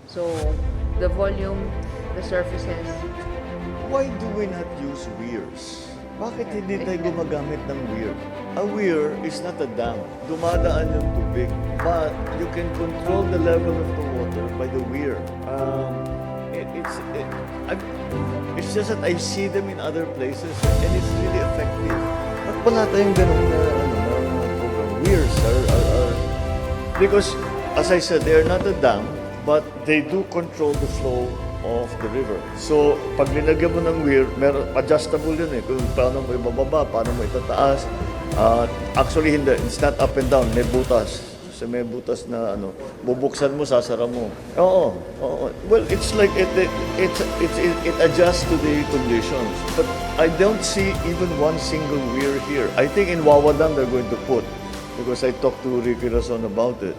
So, the volume, the surfaces. Why do we not use weirs? Bakit hindi tayo gumagamit ng weir? A weir is not a dam. Dumadaan yung tubig. But you can control the level of the water by the weir. It's just that I see them in other places and it's really effective. At wala tayong ganun na program. Weirs are because, as I said, they are not a dam, but they do control the flow of the river. So, pag nilagyan mo ng weir, adjustable yun eh. Kung paano mo ibababa, paano mo itataas. Actually, hindi. It's not up and down. May butas. So, may butas na bubuksan mo, sasara mo. Oo. Well, it's like it adjusts to the conditions. But I don't see even one single weir here. I think in Wawadan they're going to put, because I talked to Ricky Razon about it.